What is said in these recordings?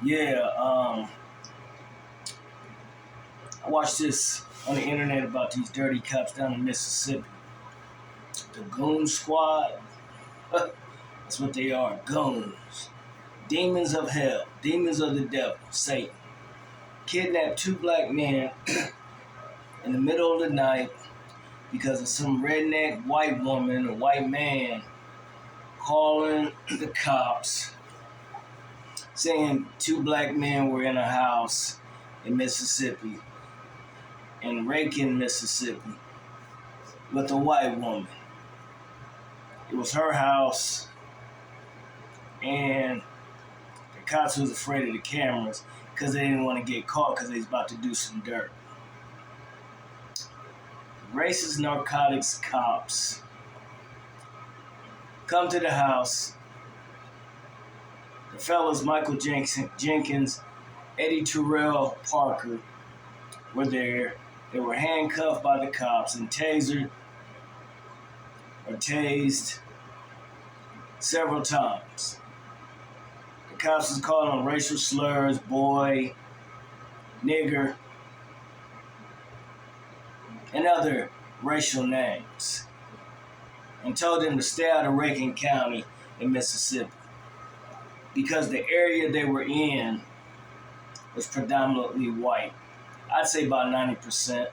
Yeah, I watched this on the internet about these dirty cops down in Mississippi. The Goon Squad. That's what they are, goons. Demons of hell, demons of the devil, Satan. Kidnapped two black men in the middle of the night because of some redneck white woman or white man calling the cops saying two black men were in a house in Mississippi, in Racon, Mississippi, with a white woman. It was her house, and the cops was afraid of the cameras because they didn't want to get caught because they was about to do some dirt. Racist narcotics cops come to the house. The fellas Michael Jenkins, Eddie Terrell Parker were there. They were handcuffed by the cops and tased several times. The cops was calling them racial slurs, boy, nigger, and other racial names, and told them to stay out of Racon County in Mississippi because the area they were in was predominantly white. I'd say about 90%.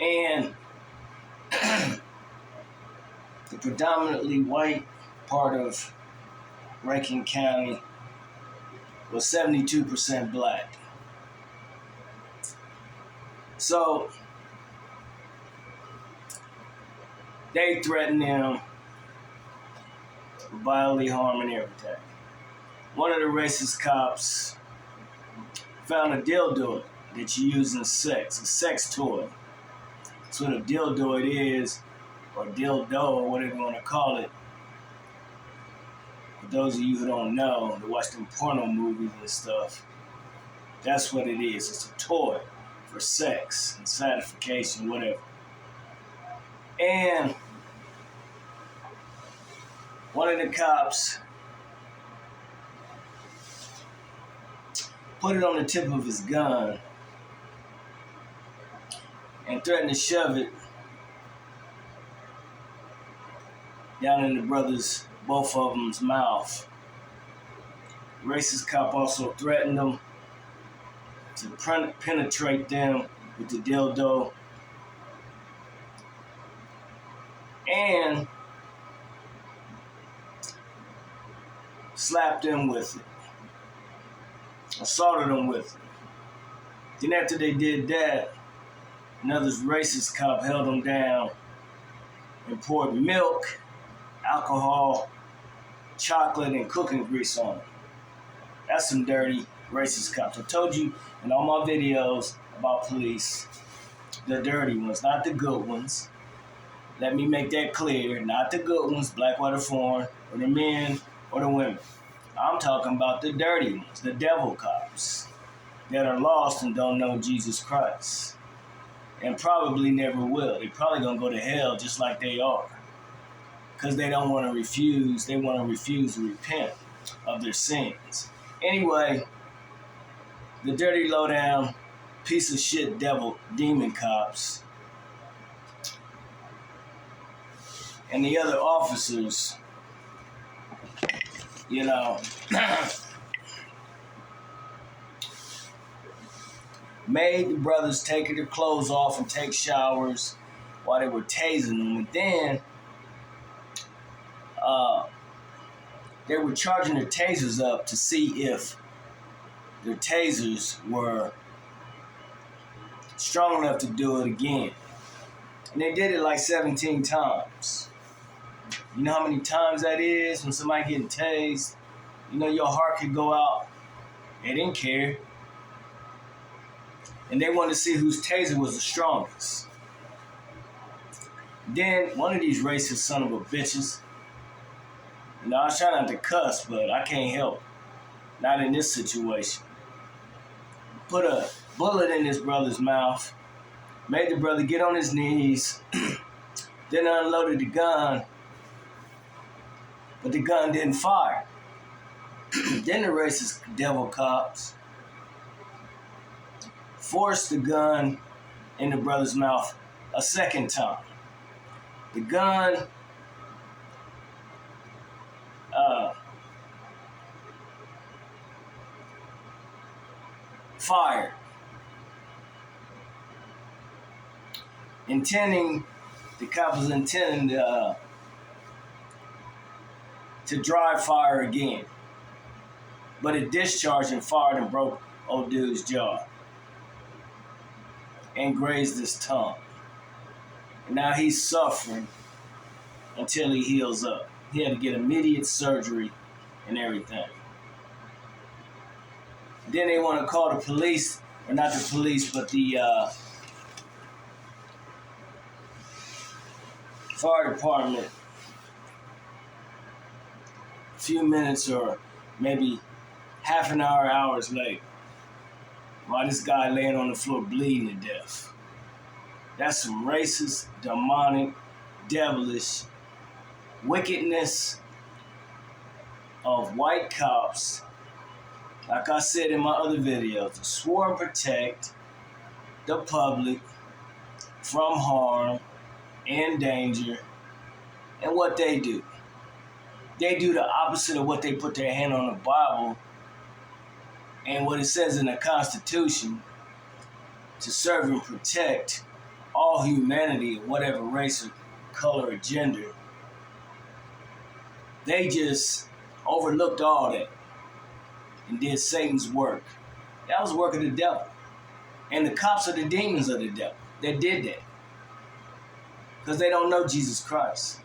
And the predominantly white part of Racon County was 72% black. So they threatened them with bodily harm and everything. One of the racist cops found a dildo that you use in sex, a sex toy. That's what a dildo it is, or dildo, or whatever you want to call it. For those of you who don't know, to watch them porno movies and stuff, that's what it is. It's a toy for sex and satisfaction, whatever. And one of the cops put it on the tip of his gun and threatened to shove it down in the brothers, both of them's mouth. The racist cop also threatened them to penetrate them with the dildo and slapped them with it, assaulted them with it. Then after they did that, another racist cop held them down and poured milk, alcohol, chocolate, and cooking grease on them. That's some dirty racist cops. I told you in all my videos about police, the dirty ones, not the good ones. Let me make that clear. Not the good ones, black, white, or foreign, or the men, or the women. I'm talking about the dirty ones, the devil cops that are lost and don't know Jesus Christ. And probably never will. They're probably going to go to hell just like they are. Because they don't want to refuse. They want to refuse to repent of their sins. Anyway, the dirty, low-down, piece of shit devil, demon cops and the other officers, you know, made the brothers take their clothes off and take showers while they were tasing them. And then they were charging their tasers up to see if their tasers were strong enough to do it again. And they did it like 17 times. You know how many times that is when somebody getting tased? You know your heart could go out. They didn't care. And they wanted to see whose taser was the strongest. Then one of these racist son of a bitches, you know, I was trying not to cuss, but I can't help. Not in this situation. Put a bullet in his brother's mouth, made the brother get on his knees, then unloaded the gun, but the gun didn't fire. Then the racist devil cops forced the gun in the brother's mouth a second time. The gun fired, the cop was intending to dry fire again, but it discharged and fired and broke old dude's jaw and grazed his tongue. And now he's suffering until he heals up. He had to get immediate surgery and everything. Then they want to call the police, or not the police, but the fire department a few minutes or maybe half an hour, hours late, while this guy laying on the floor bleeding to death. That's some racist, demonic, devilish wickedness of white cops, like I said in my other videos, to sworn protect the public from harm and danger. And what they do the opposite of what they put their hand on the Bible and what it says in the Constitution, to serve and protect all humanity of whatever race or color or gender. They just overlooked all that and did Satan's work. That was the work of the devil. And the cops are the demons of the devil that did that, because they don't know Jesus Christ.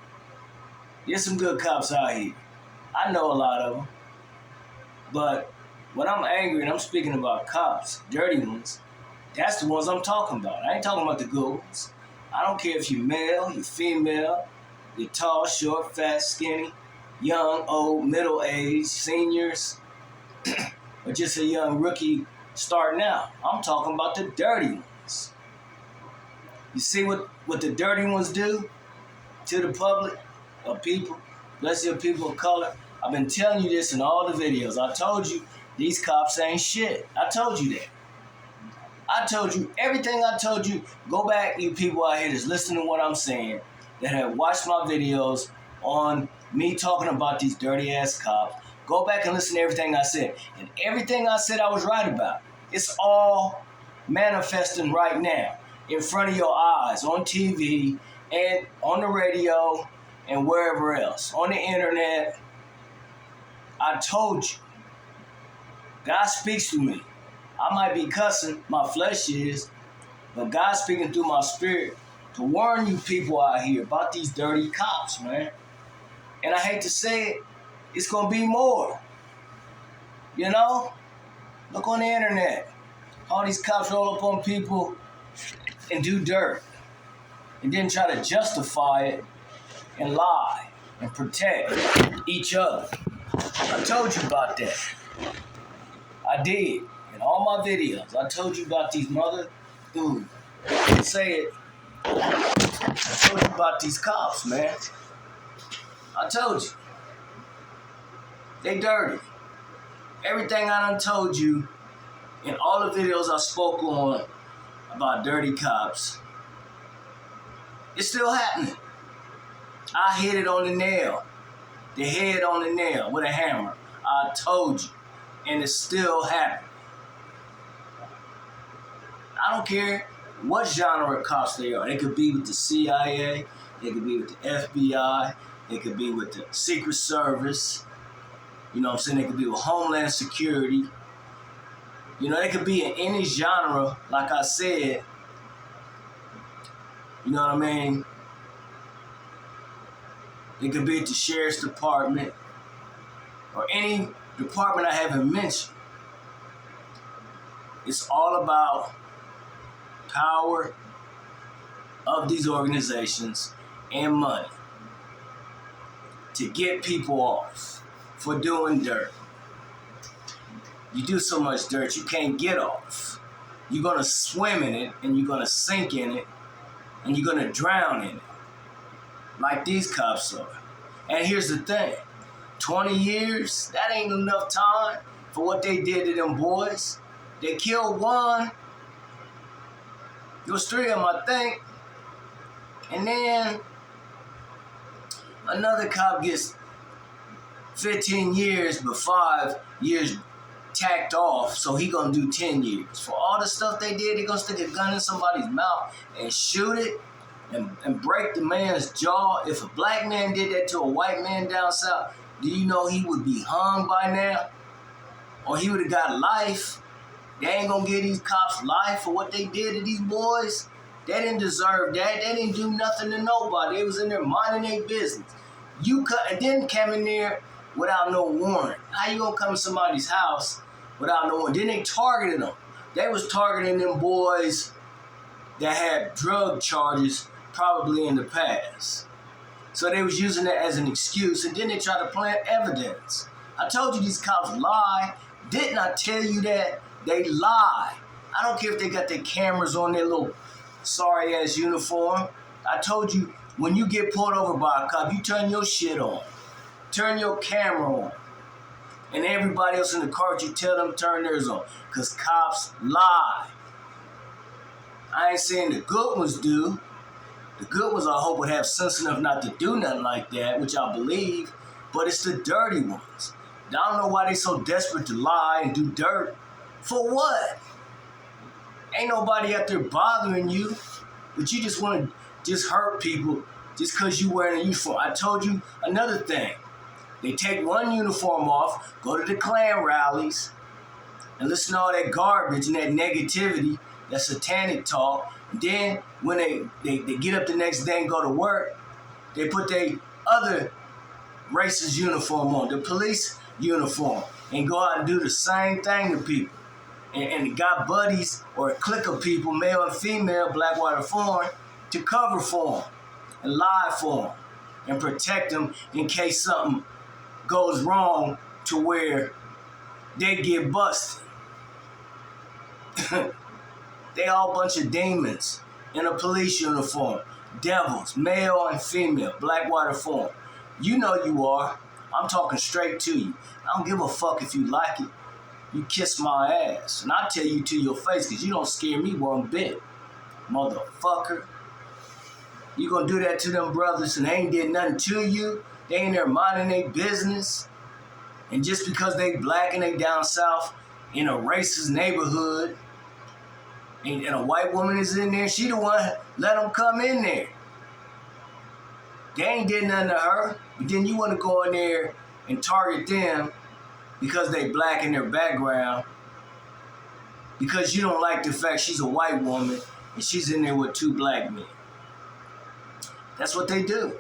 There's some good cops out here. I know a lot of them. But when I'm angry and I'm speaking about cops, dirty ones, that's the ones I'm talking about. I ain't talking about the good ones. I don't care if you're male, you're female, you're tall, short, fat, skinny, young, old, middle-aged, seniors, or just a young rookie starting out. I'm talking about the dirty ones. You see what the dirty ones do to the public, or people, especially people of color? I've been telling you this in all the videos. I told you these cops ain't shit. I told you that. I told you everything I told you. Go back, you people out here that's listening to what I'm saying, that have watched my videos on me talking about these dirty ass cops. Go back and listen to everything I said. And everything I said I was right about. It's all manifesting right now in front of your eyes, on TV and on the radio and wherever else, on the internet. I told you. God speaks to me. I might be cussing, my flesh is, but God's speaking through my spirit to warn you people out here about these dirty cops, man. And I hate to say it, it's going to be more. You know? Look on the internet. All these cops roll up on people and do dirt, and then try to justify it and lie and protect each other. I told you about that. I did. In all my videos, I told you about these dude, say it. I told you about these cops, man. I told you. They dirty. Everything I done told you in all the videos I spoke on about dirty cops, it's still happening. I hit it on the nail. The head on the nail with a hammer. I told you. And it's still happening. I don't care what genre of cops they are. They could be with the CIA. They could be with the FBI. They could be with the Secret Service. You know what I'm saying? They could be with Homeland Security. You know, they could be in any genre, like I said. You know what I mean? They could be at the Sheriff's Department or any department I haven't mentioned. It's all about power of these organizations and money to get people off for doing dirt. You do so much dirt, you can't get off. You're going to swim in it, and you're going to sink in it, and you're going to drown in it, like these cops are. And here's the thing. 20 years, that ain't enough time for what they did to them boys. They killed one. It was 3 of them, I think. And then another cop gets 15 years, but 5 years tacked off, so he gonna do 10 years. For all the stuff they did, they gonna stick a gun in somebody's mouth and shoot it and break the man's jaw. If a black man did that to a white man down south, do you know he would be hung by now? Or he would have got life? They ain't gonna give these cops life for what they did to these boys. They didn't deserve that. They didn't do nothing to nobody. They was in there minding their business. And then came in there without no warrant. How you gonna come to somebody's house without no warrant? Then they targeted them. They was targeting them boys that had drug charges probably in the past. So they was using that as an excuse, and then they tried to plant evidence. I told you these cops lie. Didn't I tell you that? They lie. I don't care if they got their cameras on their little sorry-ass uniform. I told you, when you get pulled over by a cop, you turn your shit on. Turn your camera on. And everybody else in the car, you tell them to turn theirs on. Because cops lie. I ain't saying the good ones do. The good ones, I hope, would have sense enough not to do nothing like that, which I believe. But it's the dirty ones. I don't know why they so desperate to lie and do dirt. For what? Ain't nobody out there bothering you, but you just want to just hurt people just because you wearing a uniform. I told you another thing. They take one uniform off, go to the Klan rallies, and listen to all that garbage and that negativity, that satanic talk. And then when they get up the next day and go to work, they put their other racist uniform on, the police uniform, and go out and do the same thing to people. And got buddies or a clique of people, male and female, black, white, or foreign, to cover for them and lie for them and protect them in case something goes wrong to where they get busted. They all a bunch of demons in a police uniform. Devils, male and female, black, white, or foreign. You know you are. I'm talking straight to you. I don't give a fuck if you like it. You kiss my ass. And I tell you to your face because you don't scare me one bit. Motherfucker. You gonna do that to them brothers and they ain't did nothing to you. They ain't there minding their business. And just because they black and they down south in a racist neighborhood and a white woman is in there, she the one let them come in there. They ain't did nothing to her. But then you want to go in there and target them because they black in their background, because you don't like the fact she's a white woman and she's in there with 2 black men. That's what they do.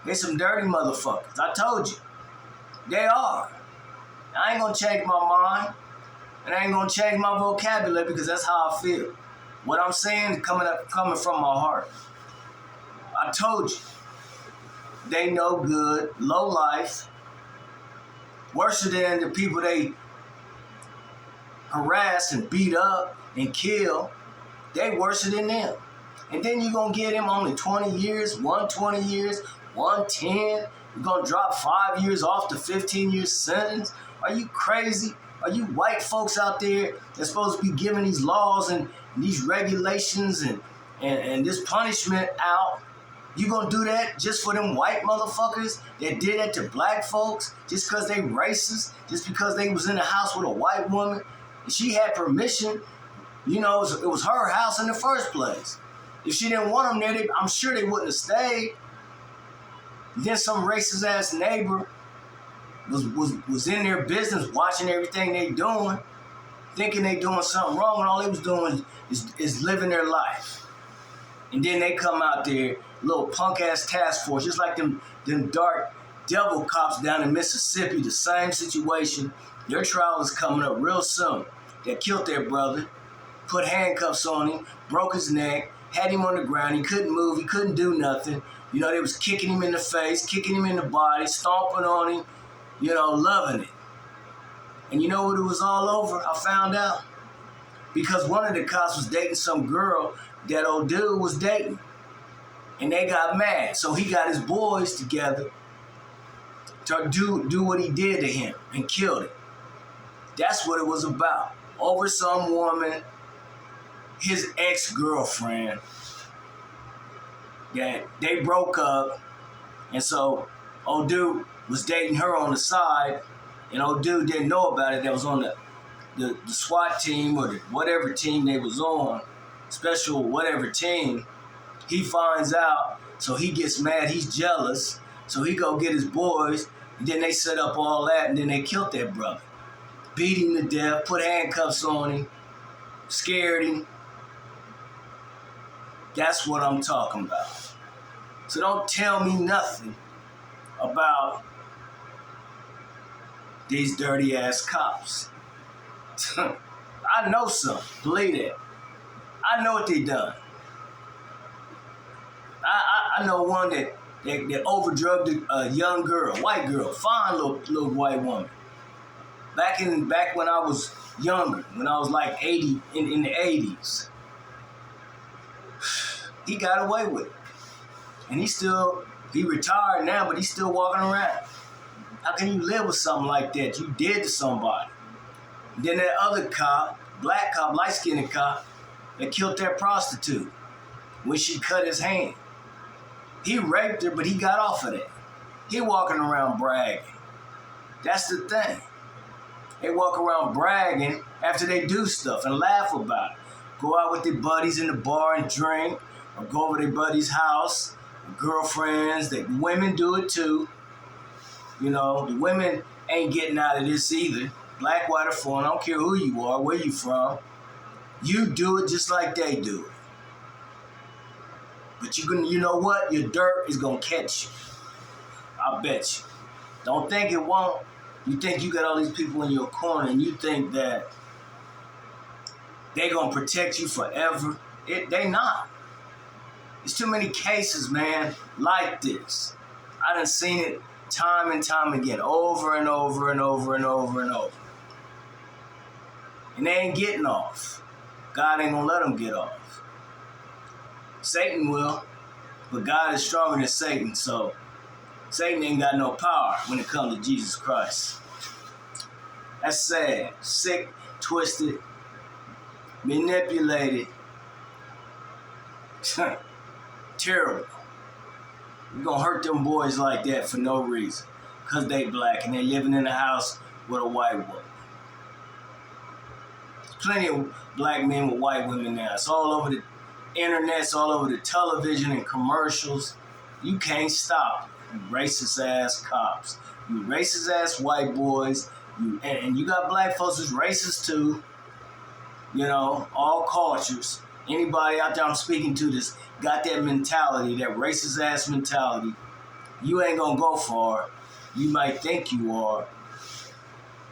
They some dirty motherfuckers. I told you. They are. I ain't gonna change my mind, and I ain't gonna change my vocabulary because that's how I feel. What I'm saying is coming from my heart. I told you. They no good, low life, worse than the people they harass and beat up and kill. They worse than them. And then you're going to get them only 20 years, 120 years, 110. You're going to drop 5 years off the 15-year sentence. Are you crazy? Are you white folks out there that's supposed to be giving these laws and these regulations and this punishment out? You gonna do that just for them white motherfuckers that did that to black folks just because they racist, just because they was in the house with a white woman? She had permission. You know, it was her house in the first place. If she didn't want them there, I'm sure they wouldn't have stayed. Then some racist ass neighbor was in their business watching everything they doing, thinking they doing something wrong, and all they was doing is living their life. And then they come out there, little punk ass task force, just like them dark devil cops down in Mississippi, the same situation. Their trial is coming up real soon. They killed their brother, put handcuffs on him, broke his neck, had him on the ground. He couldn't move, he couldn't do nothing. You know, they was kicking him in the face, kicking him in the body, stomping on him, you know, loving it. And you know what it was all over? I found out. Because one of the cops was dating some girl that old dude was dating. And they got mad. So he got his boys together to do what he did to him and killed him. That's what it was about. Over some woman, his ex-girlfriend, that they broke up, and so old dude was dating her on the side, and old dude didn't know about it. That was on the SWAT team or the whatever team they was on, special whatever team. He finds out, so he gets mad. He's jealous, so he go get his boys, and then they set up all that, and then they killed that brother, beat him to death, put handcuffs on him, scared him. That's what I'm talking about. So don't tell me nothing about these dirty ass cops. I know some, believe that. I know what they done. I know one that overdrugged a young girl, white girl, fine little white woman. Back when I was younger, when I was like 80 in the 80s. He got away with it. And he retired now, but he's still walking around. How can you live with something like that you did to somebody? And then that other cop, black cop, light-skinned cop, that killed that prostitute when she cut his hand. He raped her, but he got off of that. He walking around bragging. That's the thing. They walk around bragging after they do stuff and laugh about it. Go out with their buddies in the bar and drink, or go over their buddy's house, girlfriends. The women do it too. You know, the women ain't getting out of this either. Black, white, or foreign, I don't care who you are, where you from. You do it just like they do it. But you know what? Your dirt is gonna catch you. I bet you. Don't think it won't. You think you got all these people in your corner and you think that they gonna protect you forever. They not. There's too many cases, man, like this. I done seen it time and time again, over and over and over and over and over. And they ain't getting off. God ain't gonna let them get off. Satan will, but God is stronger than Satan, so Satan ain't got no power when it comes to Jesus Christ. That's sad, sick, twisted, manipulated. Terrible. You're gonna hurt them boys like that for no reason. Because they black and they living in a house with a white woman. Plenty of black men with white women now. It's all over the internet, it's all over the television and commercials. You can't stop it. You racist ass cops. You racist ass white boys. And you got black folks who's racist too. You know, all cultures. Anybody out there I'm speaking to that's got that mentality, that racist ass mentality, you ain't gonna go far. You might think you are,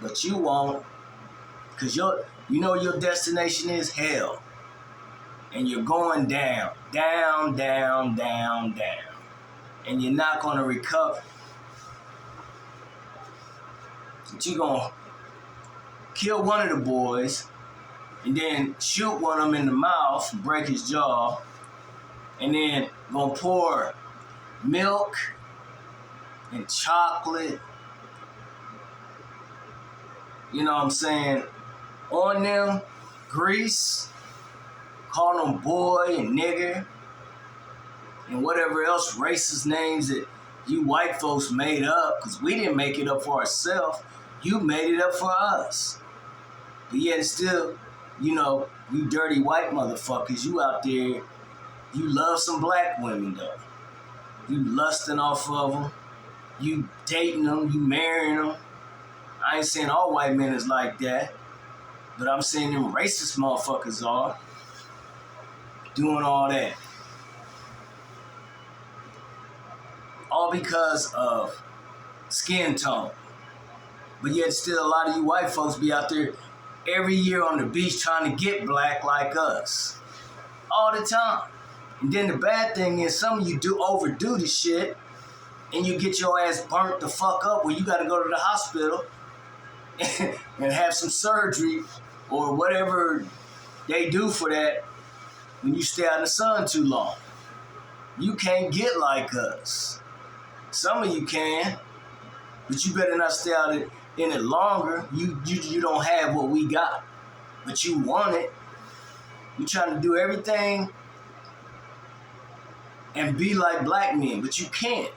but you won't. Cause you know your destination is hell. And you're going down, down, down, down, down. And you're not gonna recover. But you're gonna kill one of the boys and then shoot one of them in the mouth, break his jaw, and then gonna pour milk and chocolate, you know what I'm saying, on them, grease, call them boy and nigger, and whatever else racist names that you white folks made up, because we didn't make it up for ourselves, you made it up for us. But yet still, you know, you dirty white motherfuckers, you out there, you love some black women though. You lusting off of them, you dating them, you marrying them. I ain't saying all white men is like that, but I'm saying them racist motherfuckers are doing all that. All because of skin tone. But yet still a lot of you white folks be out there every year on the beach trying to get black like us. All the time. And then the bad thing is some of you do overdo the shit and you get your ass burnt the fuck up where you got to go to the hospital and have some surgery or whatever they do for that when you stay out in the sun too long. You can't get like us. Some of you can. But you better not stay out in it longer. You don't have what we got, but you want it. You trying to do everything and be like black men, but you can't,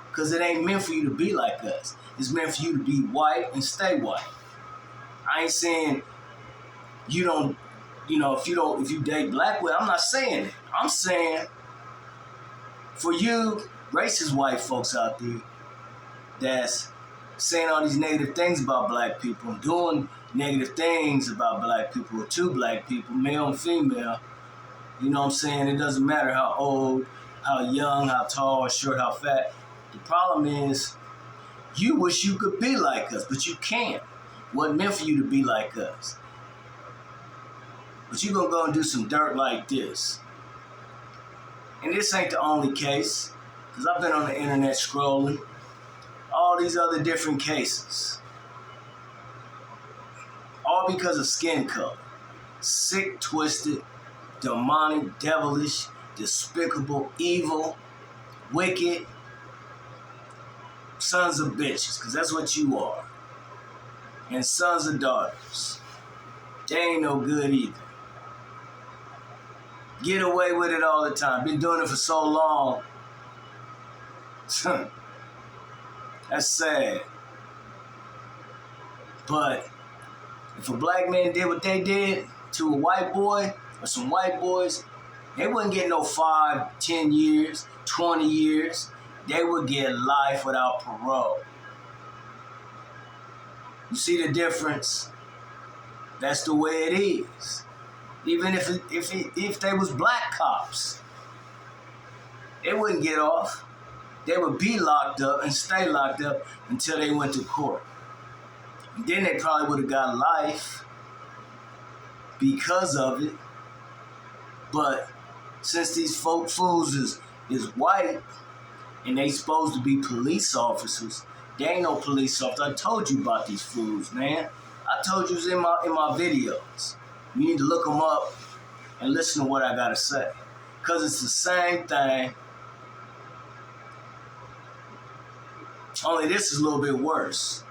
because it ain't meant for you to be like us. It's meant for you to be white and stay white. I ain't saying you don't, if you date black women, I'm not saying it. I'm saying for you racist white folks out there that's saying all these negative things about black people and doing negative things about black people or to black people, male and female, you know what I'm saying? It doesn't matter how old, how young, how tall, short, how fat. The problem is you wish you could be like us, but you can't. Wasn't meant for you to be like us. But you're going to go and do some dirt like this. And this ain't the only case, because I've been on the internet scrolling. All these other different cases. All because of skin color. Sick, twisted, demonic, devilish, despicable, evil, wicked, sons of bitches, because that's what you are. And sons of daughters. They ain't no good either. Get away with it all the time. Been doing it for so long. That's sad. But if a black man did what they did to a white boy or some white boys, they wouldn't get no 5, 10 years, 20 years. They would get life without parole. You see the difference? That's the way it is. Even if they was black cops, they wouldn't get off. They would be locked up and stay locked up until they went to court. And then they probably would have got life because of it. But since these fools is white and they supposed to be police officers, they ain't no police officers. I told you about these fools, man. I told you it was in my videos. You need to look them up and listen to what I gotta say. Because it's the same thing. Only this is a little bit worse.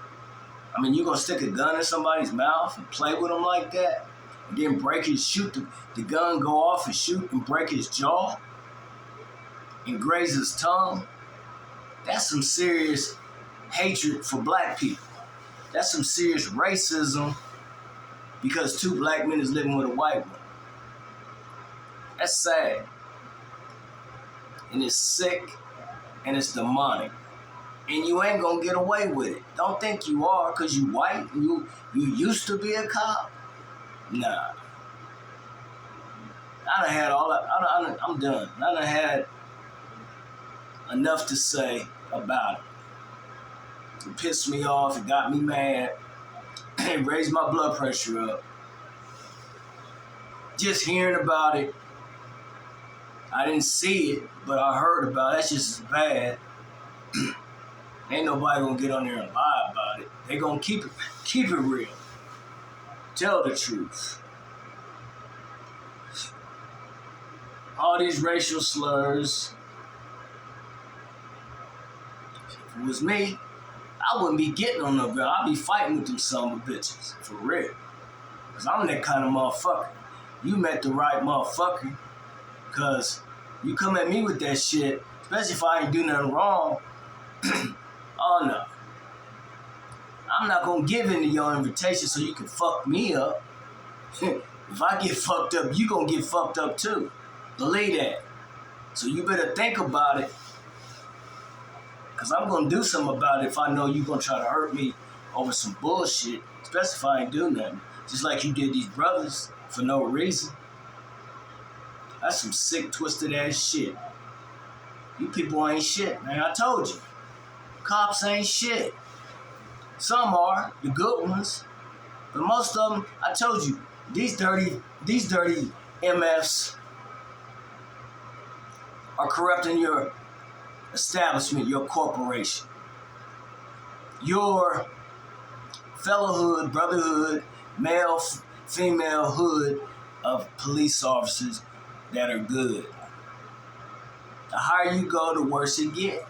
I mean, you gonna stick a gun in somebody's mouth and play with them like that? And then shoot the gun go off and shoot and break his jaw? And graze his tongue? That's some serious hatred for black people. That's some serious racism because 2 black men is living with a white one. That's sad. And it's sick and it's demonic. And you ain't gonna get away with it. Don't think you are because you white and you used to be a cop. Nah. I done had all that. I'm done. I done had enough to say about it. It pissed me off. It got me mad. It raised my blood pressure up. Just hearing about it. I didn't see it, but I heard about it. That's just as bad. Ain't nobody gonna get on there and lie about it. They gonna keep it real. Tell the truth. All these racial slurs. If it was me, I wouldn't be getting on no girl. I'd be fighting with them son of bitches. For real. Because I'm that kind of motherfucker. You met the right motherfucker. Because you come at me with that shit, especially if I ain't do nothing wrong. Oh no. I'm not going to give in to your invitation so you can fuck me up. If I get fucked up, you going to get fucked up too. Believe that. So you better think about it. Because I'm going to do something about it if I know you're going to try to hurt me over some bullshit. Especially if I ain't do nothing. Just like you did these brothers for no reason. That's some sick, twisted ass shit. You people ain't shit, man. I told you. Cops ain't shit. Some are, the good ones. But most of them, I told you, these dirty MFs are corrupting your establishment, your corporation. Your fellowhood, brotherhood, male, female hood of police officers that are good. The higher you go, the worse it get.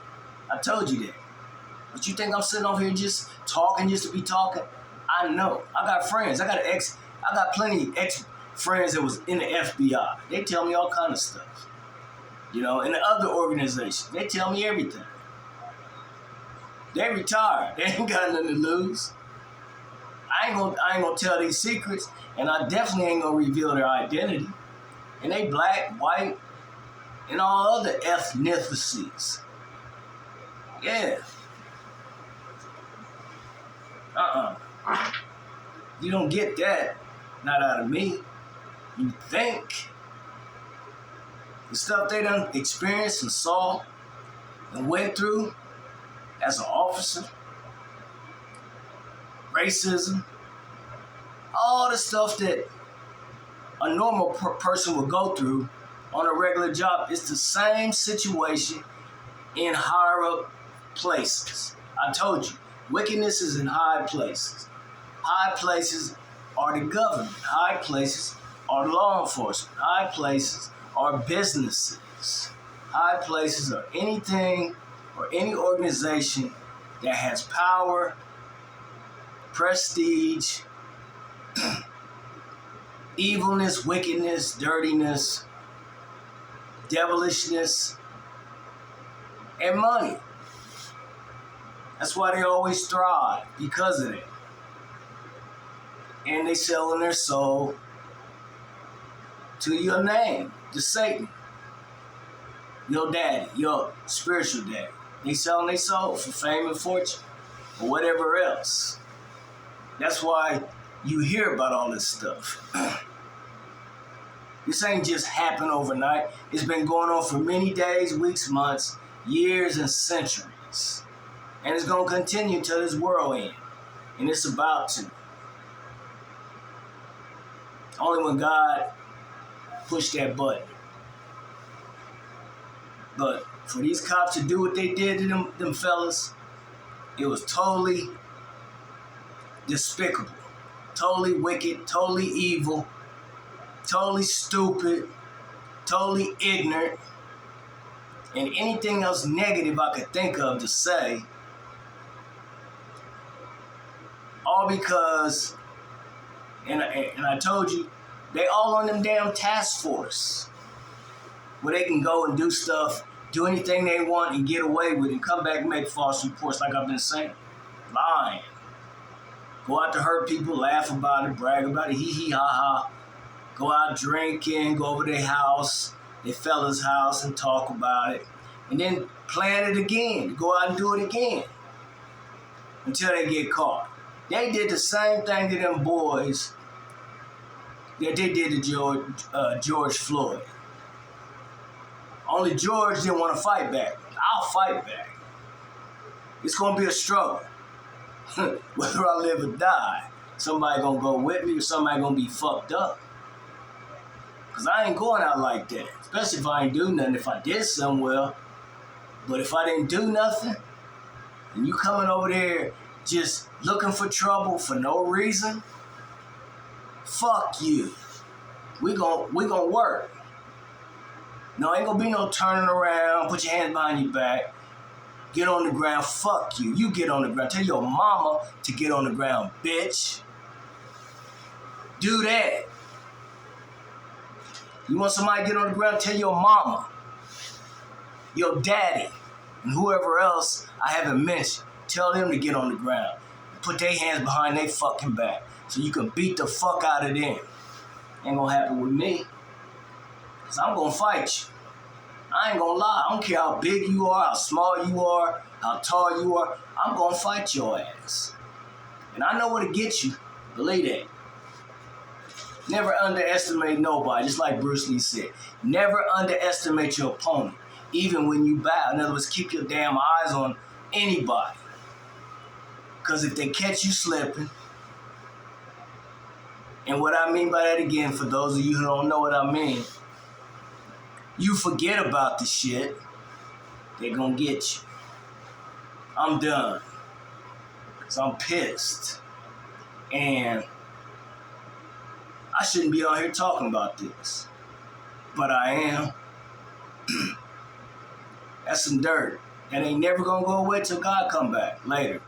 I told you that. But you think I'm sitting over here just talking just to be talking? I know. I got friends. I got plenty of ex-friends that was in the FBI. They tell me all kind of stuff. You know, in the other organizations, they tell me everything. They retired. They ain't got nothing to lose. I ain't gonna tell these secrets, and I definitely ain't gonna reveal their identity. And they black, white, and all other ethnicities. Yeah. You don't get that. Not out of me. You think. The stuff they done experienced and saw and went through as an officer, racism, all the stuff that a normal person would go through on a regular job, it's the same situation in higher up places. I told you, wickedness is in high places. High places are the government. High places are law enforcement. High places are businesses. High places are anything or any organization that has power, prestige, evilness, wickedness, dirtiness, devilishness, and money. That's why they always thrive, because of it. And they selling their soul to your name, to Satan, your daddy, your spiritual daddy. They selling their soul for fame and fortune or whatever else. That's why you hear about all this stuff. This ain't just happened overnight. It's been going on for many days, weeks, months, years, and centuries. And it's going to continue till this world ends. And it's about to. Only when God pushed that button. But for these cops to do what they did to them fellas, it was totally despicable, totally wicked, totally evil, totally stupid, totally ignorant, and anything else negative I could think of to say, all because, and I told you, they all on them damn task force, where they can go and do stuff, do anything they want and get away with it, and come back and make false reports like I've been saying. Lying. Go out to hurt people, laugh about it, brag about it, hee ha ha. Go out drinking, go over their house, their fella's house, and talk about it. And then plan it again. Go out and do it again. Until they get caught. They did the same thing to them boys that they did to George Floyd. Only George didn't want to fight back. I'll fight back. It's going to be a struggle. Whether I live or die, somebody going to go with me or somebody going to be fucked up. Because I ain't going out like that. Especially if I ain't do nothing. If I did something, well. But if I didn't do nothing, and you coming over there just looking for trouble for no reason, fuck you. We gonna work. No, ain't gonna be no turning around, put your hands behind your back, get on the ground, fuck you. You get on the ground. Tell your mama to get on the ground, bitch. Do that. You want somebody to get on the ground, tell your mama, your daddy, and whoever else I haven't mentioned. Tell them to get on the ground. Put their hands behind their fucking back so you can beat the fuck out of them. Ain't gonna happen with me. Because I'm gonna fight you. I ain't gonna lie. I don't care how big you are, how small you are, how tall you are. I'm gonna fight your ass. And I know what to get you. Believe that. Never underestimate nobody, just like Bruce Lee said. Never underestimate your opponent, even when you bow. In other words, keep your damn eyes on anybody. Because if they catch you slipping, and what I mean by that again, for those of you who don't know what I mean, you forget about the shit, they're gonna get you. I'm done. Because I'm pissed. And I shouldn't be on here talking about this. But I am. That's some dirt. And ain't never gonna go away till God come back later.